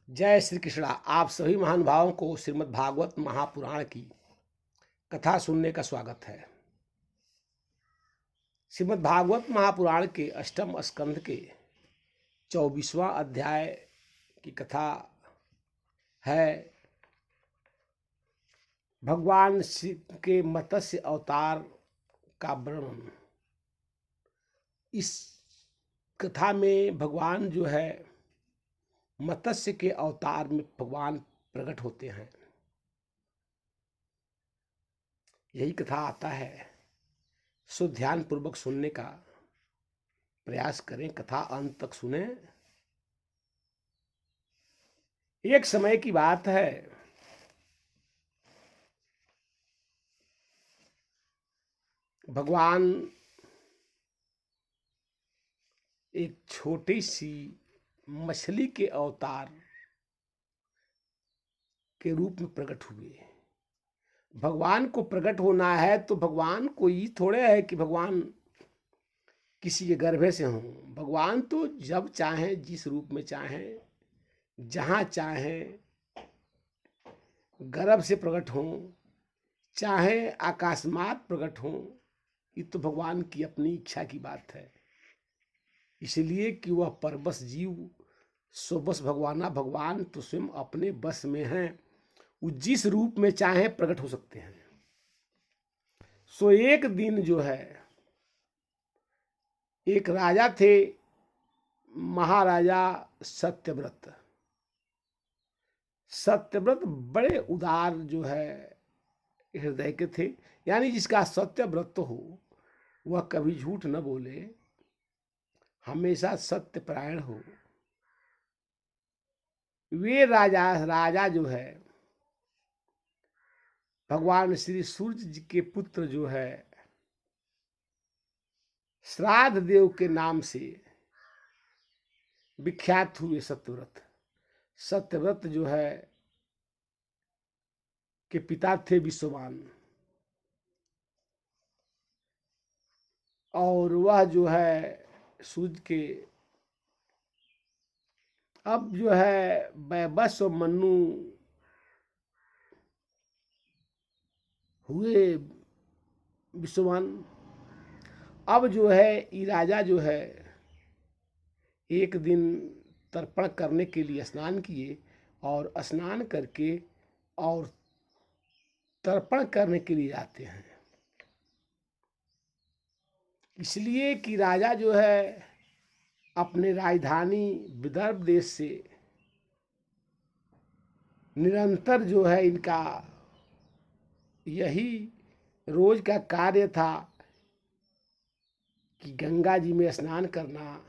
जय श्री कृष्णा। आप सभी महानुभावों को श्रीमद् भागवत महापुराण की कथा सुनने का स्वागत है। श्रीमद् भागवत महापुराण के अष्टम स्कंध के 24वां अध्याय की कथा है भगवान शिव के मत्स्य अवतार का वर्णन। इस कथा में भगवान जो है मत्स्य के अवतार में भगवान प्रकट होते हैं। यही कथा आता है, सो ध्यान पूर्वक सुनने का प्रयास करें, कथा अंत तक सुने। एक समय की बात है, भगवान एक छोटी सी मछली के अवतार के रूप में प्रकट हुए। भगवान को प्रकट होना है तो भगवान को ये थोड़े है कि भगवान किसी के गर्भ से हों। भगवान तो जब चाहें, जिस रूप में चाहें, जहाँ चाहें गर्भ से प्रकट हों, चाहे आकाशमात प्रकट हों। ये तो भगवान की अपनी इच्छा की बात है। इसलिए कि वह परबस जीव सो बस भगवाना। भगवान तो स्वयं अपने बस में हैं, वो जिस रूप में चाहे प्रकट हो सकते हैं। सो एक दिन जो है, एक राजा थे, महाराजा सत्यव्रत। सत्यव्रत बड़े उदार जो है हृदय के थे, यानी जिसका सत्यव्रत हो वह कभी झूठ न बोले, हमेशा सत्यपरायण हो। वे राजा जो है भगवान श्री सूर्य जी के पुत्र जो है श्राद्ध देव के नाम से विख्यात हुए। सत्यव्रत जो है के पिता थे विश्ववान, और वह जो है सूर्य के अब जो है बैबस और मन्नु हुए विश्ववान। अब जो है ये राजा जो है एक दिन तर्पण करने के लिए स्नान किए, और स्नान करके और तर्पण करने के लिए आते हैं। इसलिए कि राजा जो है अपने राजधानी विदर्भ देश से निरंतर जो है इनका यही रोज का कार्य था कि गंगा जी में स्नान करना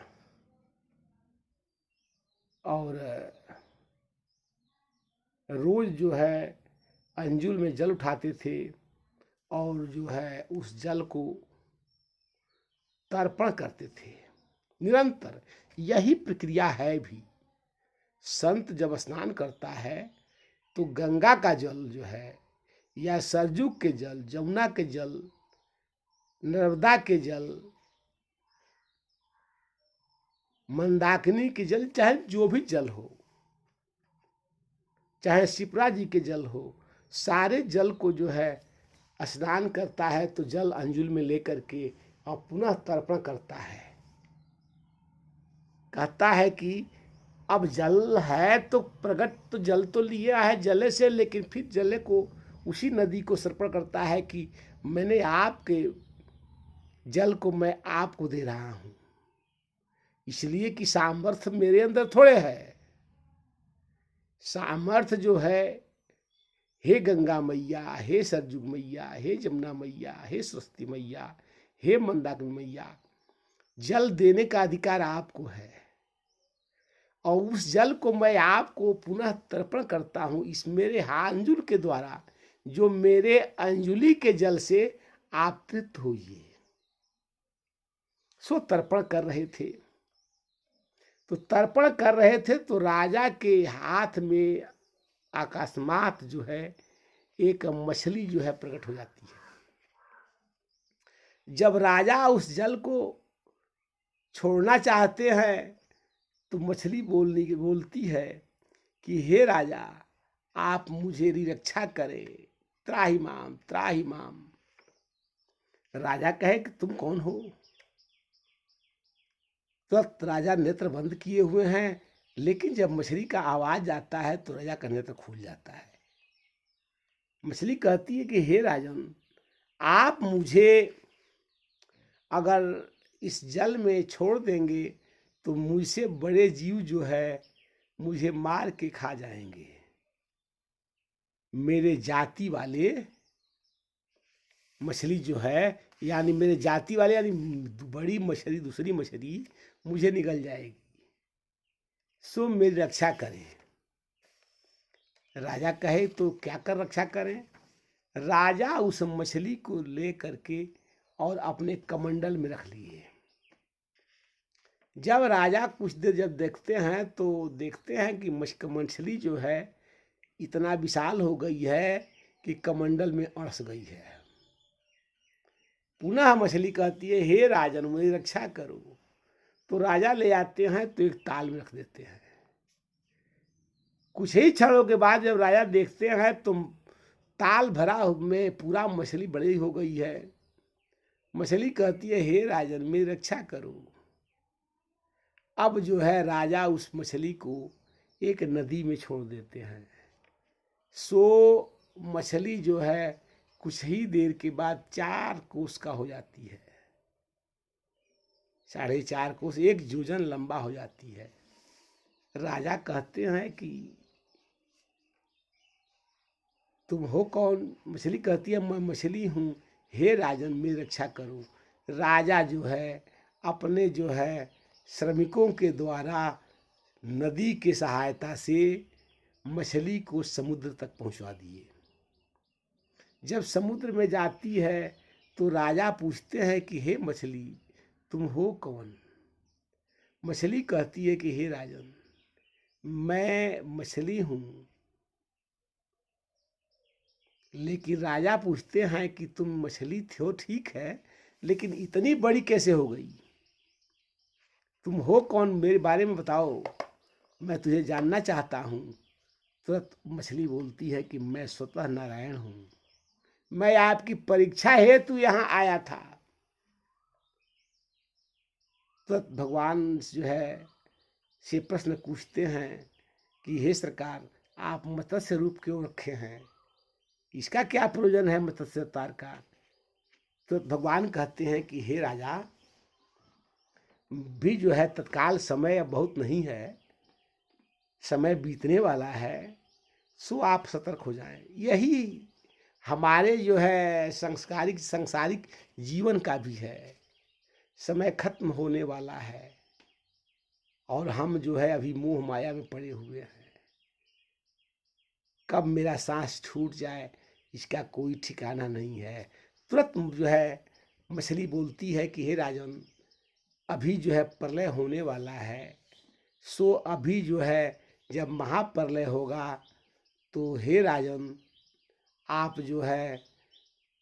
और रोज जो है अंजुल में जल उठाते थे, और जो है उस जल को तर्पण करते थे। निरंतर यही प्रक्रिया है भी। संत जब स्नान करता है तो गंगा का जल जो है, या सरजू के जल, जमुना के जल, नर्मदा के जल, मंदाकिनी के जल, चाहे जो भी जल हो, चाहे शिप्रा जी के जल हो, सारे जल को जो है स्नान करता है तो जल अंजुल में लेकर के और पुनः तर्पण करता है। कहता है कि अब जल है तो प्रकट, तो जल तो लिया है जले से, लेकिन फिर जले को उसी नदी को समर्पण करता है कि मैंने आपके जल को मैं आपको दे रहा हूं। इसलिए कि सामर्थ्य मेरे अंदर थोड़े है। सामर्थ्य जो है, हे गंगा मैया, हे सरजू मैया, हे जमुना मैया, हे सरस्वती मैया, हे मंदाकिनी मैया, जल देने का अधिकार आपको है, और उस जल को मैं आपको पुनः तर्पण करता हूं इस मेरे अंजुल के द्वारा, जो मेरे अंजुली के जल से आप तृप्त होइए। सो तर्पण कर रहे थे। तो तर्पण कर रहे थे तो राजा के हाथ में आकाशमात जो है एक मछली जो है प्रकट हो जाती है। जब राजा उस जल को छोड़ना चाहते हैं तो मछली बोलती है कि हे राजा, आप मुझे रक्षा करें, त्राहि माम त्राहि माम। राजा कहे कि तुम कौन हो? तुरंत राजा नेत्र बंद किए हुए हैं, लेकिन जब मछली का आवाज आता है तो राजा का नेत्र खुल जाता है। मछली कहती है कि हे राजन, आप मुझे अगर इस जल में छोड़ देंगे तो मुझसे बड़े जीव जो है मुझे मार के खा जाएंगे। मेरे जाति वाले मछली जो है, यानी मेरे जाति वाले, यानी बड़ी मछली, दूसरी मछली मुझे निगल जाएगी, सो मेरी रक्षा करें। राजा कहे तो क्या कर रक्षा करें? राजा उस मछली को ले करके और अपने कमंडल में रख लिए। जब राजा कुछ देर जब देखते हैं तो देखते हैं कि मछली जो है इतना विशाल हो गई है कि कमंडल में अड़स गई है। पुनः मछली कहती है, हे राजन, मेरी रक्षा करो। तो राजा ले आते हैं तो एक ताल में रख देते हैं। कुछ ही क्षणों के बाद जब राजा देखते हैं तो ताल भरा में पूरा मछली बड़ी हो गई है। मछली कहती है, हे राजन, मेरी रक्षा करो। अब जो है राजा उस मछली को एक नदी में छोड़ देते हैं। सो मछली जो है कुछ ही देर के बाद 4 कोस का हो जाती है, 4.5 कोस, 1 योजन लंबा हो जाती है। राजा कहते हैं कि तुम हो कौन? मछली कहती है, मैं मछली हूँ, हे राजन, मेरी रक्षा करो। राजा जो है अपने जो है श्रमिकों के द्वारा नदी के सहायता से मछली को समुद्र तक पहुंचा दिए। जब समुद्र में जाती है तो राजा पूछते हैं कि हे मछली, तुम हो कौन? मछली कहती है कि हे राजन, मैं मछली हूं। लेकिन राजा पूछते हैं कि तुम मछली थे, ठीक है, लेकिन इतनी बड़ी कैसे हो गई? तुम हो कौन? मेरे बारे में बताओ, मैं तुझे जानना चाहता हूँ। तुरंत मछली बोलती है कि मैं स्वतः नारायण हूँ, मैं आपकी परीक्षा हेतु यहाँ आया था। तुरंत भगवान जो है से प्रश्न पूछते हैं कि हे सरकार, आप मत्स्य रूप क्यों रखे हैं? इसका क्या प्रयोजन है मत्स्य अवतार का? तो भगवान कहते हैं कि हे राजा, भी जो है तत्काल समय अब बहुत नहीं है, समय बीतने वाला है, सो आप सतर्क हो जाएं। यही हमारे जो है सांसारिक जीवन का भी है। समय खत्म होने वाला है और हम जो है अभी मोह माया में पड़े हुए हैं। कब मेरा सांस छूट जाए इसका कोई ठिकाना नहीं है। तुरंत जो है मछली बोलती है कि हे राजन, अभी जो है प्रलय होने वाला है, सो अभी जो है जब महाप्रलय होगा तो हे राजन, आप जो है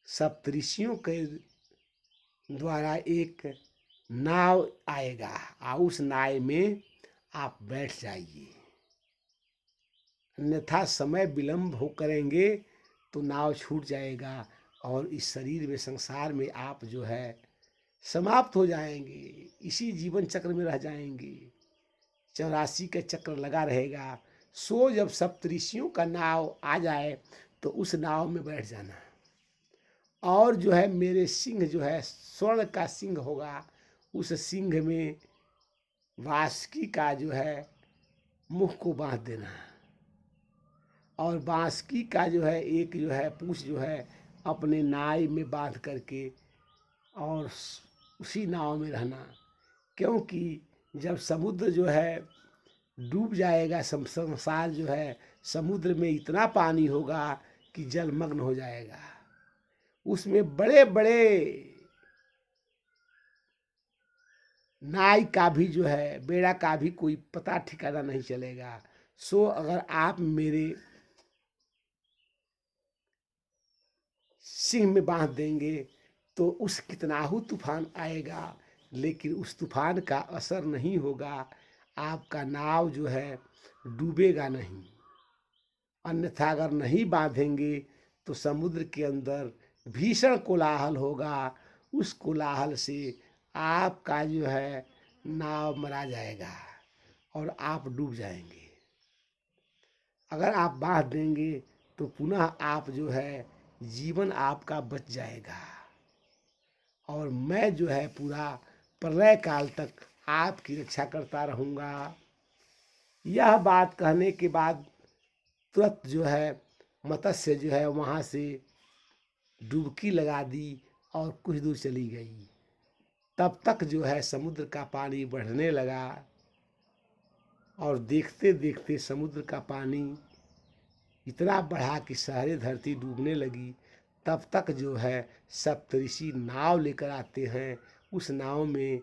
सप्तऋषियों के द्वारा एक नाव आएगा और उस नाव में आप बैठ जाइए, अन्यथा समय विलंब हो करेंगे तो नाव छूट जाएगा और इस शरीर में, संसार में आप जो है समाप्त हो जाएंगे, इसी जीवन चक्र में रह जाएंगे, 84 का चक्र लगा रहेगा। सो जब सप्तऋषियों का नाव आ जाए तो उस नाव में बैठ जाना और जो है मेरे सिंह जो है स्वर्ण का सिंह होगा, उस सिंह में वासुकी का जो है मुख को बांध देना और बांसुरी का जो है एक जो है पूंछ जो है अपने नाव में बांध करके और उसी नाव में रहना। क्योंकि जब समुद्र जो है डूब जाएगा, संसार जो है समुद्र में इतना पानी होगा कि जलमग्न हो जाएगा, उसमें बड़े बड़े नाव का भी जो है, बेड़ा का भी कोई पता ठिकाना नहीं चलेगा। सो अगर आप मेरे सिंह में बांध देंगे तो उस कितनाहू तूफान आएगा, लेकिन उस तूफान का असर नहीं होगा, आपका नाव जो है डूबेगा नहीं। अन्यथा अगर नहीं बांधेंगे तो समुद्र के अंदर भीषण कोलाहल होगा। उस कोलाहल से आपका जो है नाव मरा जाएगा और आप डूब जाएंगे। अगर आप बांध देंगे तो पुनः आप जो है जीवन आपका बच जाएगा और मैं जो है पूरा प्रलय काल तक आपकी रक्षा करता रहूँगा। यह बात कहने के बाद तुरंत जो है मत्स्य जो है वहाँ से डुबकी लगा दी और कुछ दूर चली गई। तब तक जो है समुद्र का पानी बढ़ने लगा और देखते देखते समुद्र का पानी इतना बढ़ा कि सारी धरती डूबने लगी। तब तक जो है सप्तऋषि नाव लेकर आते हैं। उस नाव में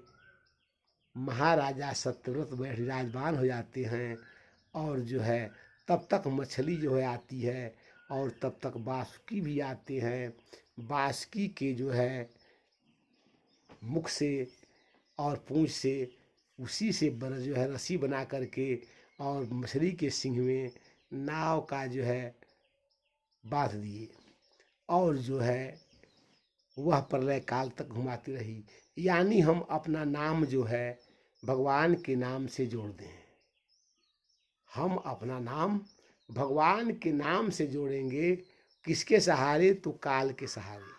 महाराजा सत्यव्रत विराजमान हो जाते हैं और जो है तब तक मछली जो है आती है और तब तक बासुकी भी आते हैं। बासुकी के जो है मुख से और पूंछ से उसी से जो है रस्सी बना करके और मछली के सिंह में नाव का जो है बांध दिए और जो है वह प्रलय काल तक घुमाती रही। यानी हम अपना नाम जो है भगवान के नाम से जोड़ दें। हम अपना नाम भगवान के नाम से जोड़ेंगे। किसके सहारे? तो काल के सहारे।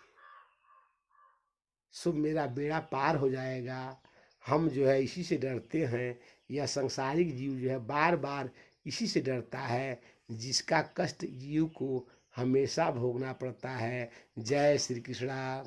सो मेरा बेड़ा पार हो जाएगा। हम जो है इसी से डरते हैं। यह संसारिक जीव जो है बार बार इसी से डरता है जिसका कष्ट जीव को हमेशा भोगना पड़ता है। जय श्री कृष्णा।